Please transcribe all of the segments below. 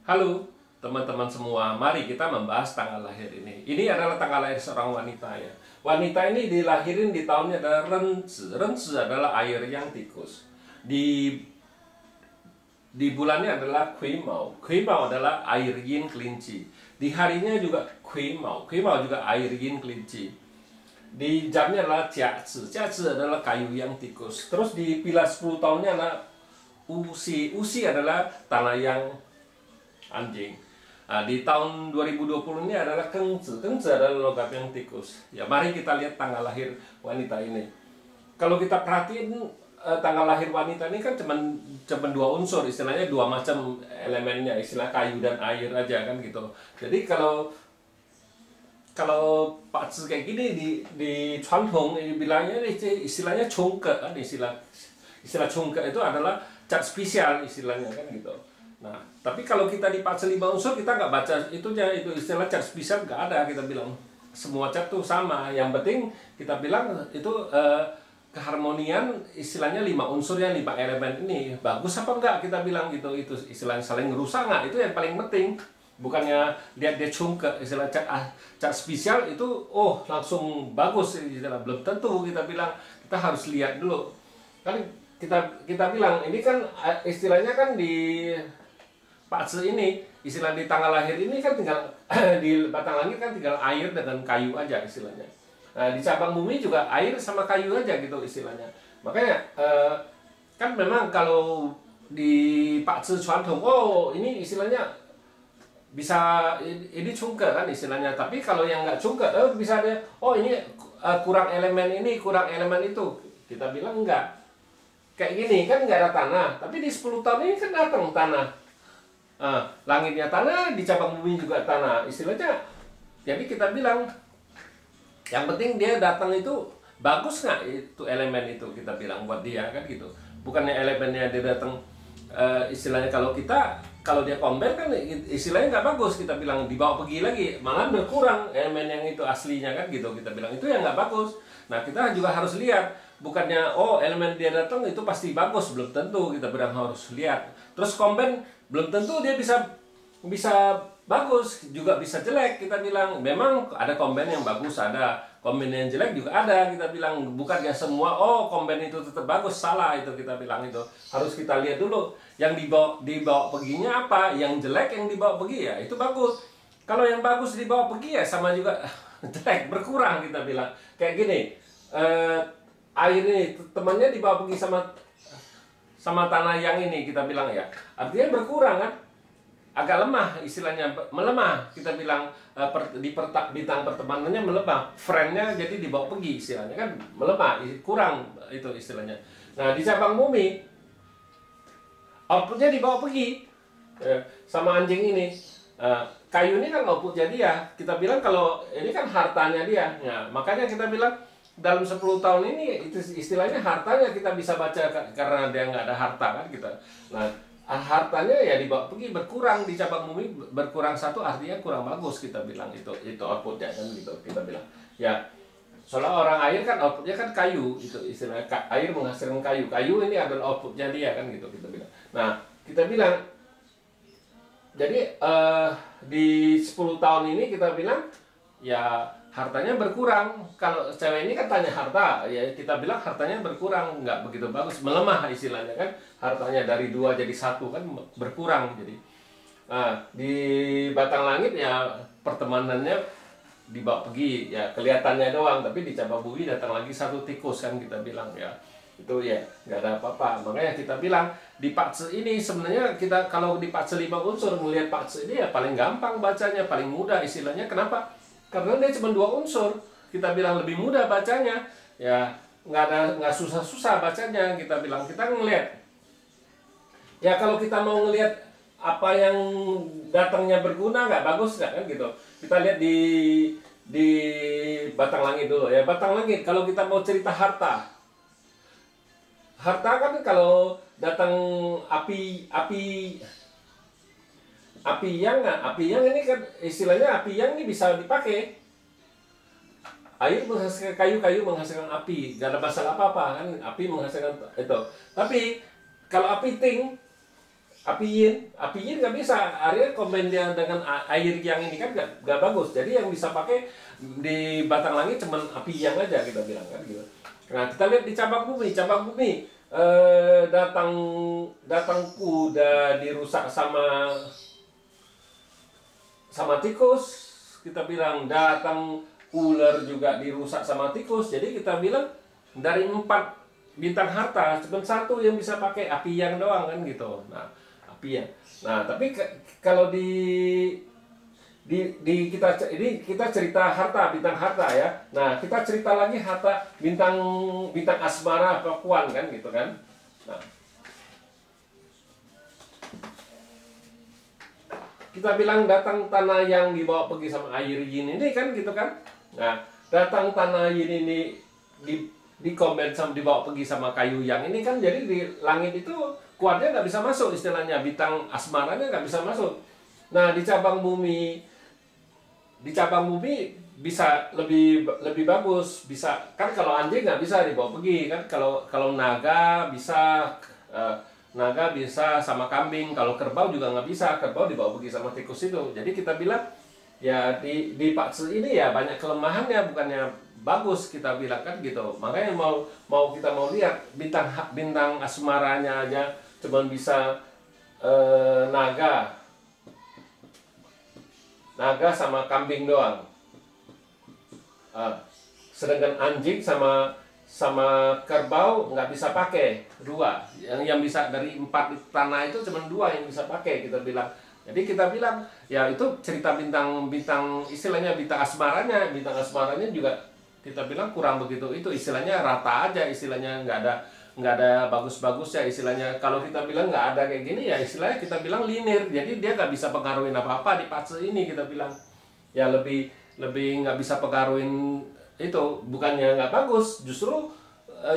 Halo teman-teman semua, mari kita membahas tanggal lahir ini. Ini adalah tanggal lahir seorang wanita ya. Wanita ini dilahirin di tahunnya adalah Renzi. Renzi adalah air yang tikus. Di bulannya adalah Kui Mao. Kui Mao adalah air yin kelinci. Di harinya juga Kui Mao. Kui Mao juga air yin kelinci. Di jamnya adalah Jiazi. Jiazi adalah kayu yang tikus. Terus di pilar 10 tahunnya adalah Usi. Usi adalah tanah yang anjing. Nah, di tahun 2020 ini adalah Kengzi. Kengzi adalah logam yang tikus. Ya, mari kita lihat tanggal lahir wanita ini. Kalau kita perhatiin tanggal lahir wanita ini kan cuman dua unsur, istilahnya dua macam elemennya, istilah kayu dan air aja kan gitu. Jadi kalau Pak Zi kayak gini di Chuanhong bilangnya istilahnya Chongke kan, istilah Chongke itu adalah cat spesial istilahnya kan gitu. Nah, tapi kalau kita di Pak Zi 5 unsur kita nggak baca itu istilah cat spesial nggak ada, kita bilang semua cat tuh sama. Yang penting kita bilang itu keharmonian istilahnya 5 unsur yang 5 elemen ini bagus apa enggak, kita bilang gitu. Itu istilahnya saling ngerusak nggak, itu yang paling penting. Bukannya lihat dia Chongke, istilah cat spesial itu langsung bagus, istilah belum tentu, kita bilang kita harus lihat dulu kan. Kita bilang ini kan istilahnya kan di Pak Zi ini, istilah di tanggal lahir ini kan tinggal di batang langit kan tinggal air dengan kayu aja istilahnya. Nah, di cabang bumi juga air sama kayu aja gitu istilahnya. Makanya kan memang kalau di Pak Zi Chuanhong, ini istilahnya bisa ini Chongke kan istilahnya. Tapi kalau yang nggak Chongke, bisa ada ini kurang elemen ini, kurang elemen itu. Kita bilang enggak. Kayak gini kan nggak ada tanah, tapi di 10 tahun ini kan datang tanah. Langitnya tanah, di cabang bumi juga tanah istilahnya. Jadi kita bilang yang penting dia datang itu bagus nggak, itu elemen itu kita bilang buat dia kan gitu. Bukannya elemennya dia datang istilahnya kalau dia combine kan istilahnya nggak bagus, kita bilang dibawa pergi lagi malah berkurang elemen yang itu aslinya kan gitu, kita bilang itu yang nggak bagus. Nah, kita juga harus lihat, bukannya elemen dia datang itu pasti bagus, belum tentu, kita bilang harus lihat. Terus combine belum tentu dia bisa bagus, juga bisa jelek, kita bilang. Memang ada combine yang bagus, ada combine yang jelek juga ada, kita bilang. Bukannya semua combine itu tetap bagus, salah itu, kita bilang. Itu harus kita lihat dulu yang dibawa perginya apa, yang jelek yang dibawa pergi ya itu bagus. Kalau yang bagus dibawa pergi ya sama juga jelek, berkurang, kita bilang. Kayak gini, air ini temannya dibawa pergi sama tanah yang ini, kita bilang ya, artinya berkurang kan, agak lemah istilahnya, melemah, kita bilang. Di bintang pertemanannya melemah, friendnya jadi dibawa pergi istilahnya kan, melemah, kurang itu istilahnya. Nah, di cabang bumi outputnya dibawa pergi sama anjing ini. Kayu ini kan outputnya dia, kita bilang kalau ini kan hartanya dia. Nah, makanya kita bilang dalam 10 tahun ini itu istilahnya hartanya kita bisa baca karena dia nggak ada harta kan kita. Nah, hartanya ya dibawa pergi, berkurang di cabang bumi, berkurang satu artinya kurang bagus, kita bilang. Itu outputnya kan gitu, kita bilang. Ya, soalnya orang air kan outputnya kan kayu, itu istilahnya air menghasilkan kayu. Kayu ini adalah outputnya dia kan gitu, kita bilang. Nah, kita bilang jadi di 10 tahun ini kita bilang ya hartanya berkurang. Kalau cewek ini kan tanya harta, ya kita bilang hartanya berkurang, nggak begitu bagus, melemah istilahnya kan. Hartanya dari 2 jadi 1 kan, berkurang jadi. Nah, di batang langit ya pertemanannya dibawa pergi, ya kelihatannya doang, tapi di cabang bumi datang lagi 1 tikus kan, kita bilang ya. Itu ya nggak ada apa-apa. Makanya kita bilang di Pak Zi ini sebenarnya kita kalau di Pak Zi 5 unsur melihat Pak Zi ini ya paling gampang bacanya, paling mudah istilahnya. Kenapa? Karena dia cuma 2 unsur, kita bilang lebih mudah bacanya ya, nggak susah-susah bacanya, kita bilang. Kita ngelihat ya, kalau kita mau ngelihat apa yang datangnya berguna nggak bagus nggak kan gitu, kita lihat di batang langit dulu ya. Batang langit kalau kita mau cerita harta kan kalau datang api yang ini kan istilahnya, api yang ini bisa dipakai. Air menghasilkan kayu menghasilkan api, gak ada masalah apa-apa kan, api menghasilkan itu. Tapi kalau api ting api yin nggak bisa. Arya komen dia dengan air yang ini kan nggak bagus. Jadi yang bisa pakai di batang langit cuman api yang aja kita bilang kan gitu. Nah kita lihat di cabang bumi datang kuda dirusak sama tikus. Kita bilang datang ular juga dirusak sama tikus. Jadi kita bilang dari 4 bintang harta cuma 1 yang bisa pakai api yang doang kan gitu. Nah api yang. Nah tapi kalau di kita cerita harta, bintang harta ya. Nah kita cerita lagi harta bintang asmara atau kuan kan gitu kan. Nah kita bilang datang tanah yang dibawa pergi sama air yin ini kan gitu kan. Nah datang tanah yin ini di komen sama dibawa pergi sama kayu yang ini kan, jadi di langit itu kuatnya nggak bisa masuk, istilahnya bintang asmaranya nggak bisa masuk. Nah di cabang bumi bisa lebih bagus, bisa kan. Kalau anjing nggak bisa dibawa pergi kan, kalau naga bisa, naga bisa sama kambing. Kalau kerbau juga nggak bisa, kerbau dibawa pergi sama tikus itu. Jadi kita bilang ya di Patse ini ya banyak kelemahannya, bukannya bagus kita bilang kan gitu. Makanya kita mau lihat bintang asmaranya aja cuman bisa naga sama kambing doang. Sedangkan anjing sama kerbau nggak bisa pakai, 2. Yang bisa dari 4 tanah itu cuma 2 yang bisa pakai kita bilang. Jadi kita bilang ya itu cerita bintang istilahnya bintang asmaranya juga kita bilang kurang begitu, itu istilahnya rata aja, istilahnya nggak ada bagus-bagus ya istilahnya. Kalau kita bilang nggak ada kayak gini ya istilahnya kita bilang linear, jadi dia nggak bisa pengaruhin apa-apa di Patse ini kita bilang ya lebih nggak bisa pengaruhin itu. Bukannya nggak bagus, justru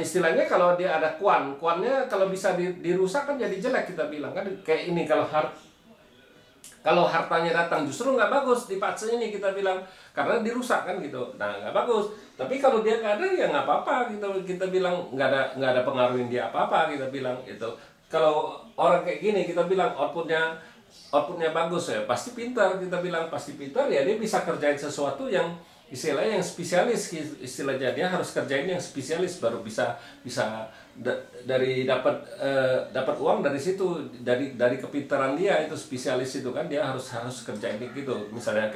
istilahnya kalau dia ada kuannya kalau bisa dirusak kan jadi jelek kita bilang kan. Kayak ini kalau hartanya datang justru nggak bagus di Patse ini kita bilang, karena dirusak kan gitu. Nah nggak bagus. Tapi kalau dia nggak ada ya nggak apa-apa kita bilang, nggak ada pengaruhin dia apa-apa kita bilang itu. Kalau orang kayak gini kita bilang outputnya bagus ya, pasti pintar kita bilang, pasti pintar ya, dia bisa kerjain sesuatu yang istilahnya yang spesialis, istilahnya dia harus kerjain yang spesialis baru bisa dari dapat uang dari situ, dari kepintaran dia itu spesialis itu kan, dia harus kerjain gitu. Misalnya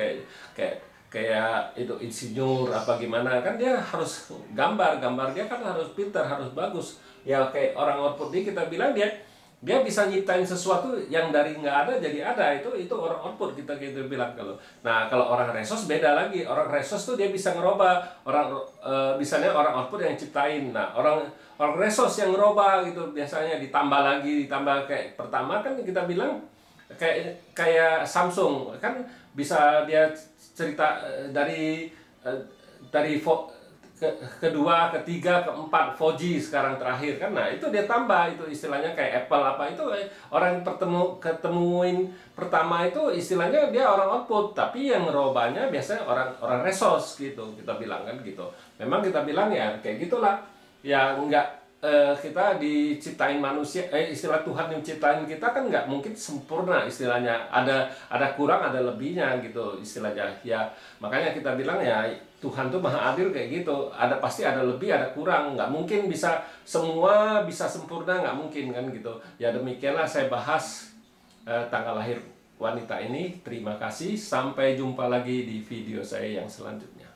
kayak itu insinyur apa gimana kan, dia harus gambar dia kan harus pintar, harus bagus ya. Kayak orang output ini kita bilang dia bisa nyiptain sesuatu yang dari nggak ada jadi ada, itu orang output kita bilang. Kalau orang resos beda lagi. Orang resos tuh dia bisa ngerubah, misalnya orang output yang ciptain. Nah orang resos yang ngerubah gitu, biasanya ditambah kayak pertama kan kita bilang kayak Samsung kan bisa dia cerita dari kedua, ketiga, keempat, 4G sekarang terakhir kan. Nah itu dia tambah, itu istilahnya kayak Apple apa itu, orang ketemuin pertama itu istilahnya dia orang output, tapi yang ngerobanya biasanya orang resos gitu kita bilang kan gitu. Memang kita bilang ya kayak gitulah ya, nggak kita diciptain manusia, istilah Tuhan yang ciptain kita kan nggak mungkin sempurna istilahnya, ada kurang ada lebihnya gitu istilahnya ya. Makanya kita bilang ya Tuhan tuh maha adil kayak gitu, pasti ada lebih ada kurang, nggak mungkin semua bisa sempurna, nggak mungkin kan gitu ya. Demikianlah saya bahas tanggal lahir wanita ini. Terima kasih, sampai jumpa lagi di video saya yang selanjutnya.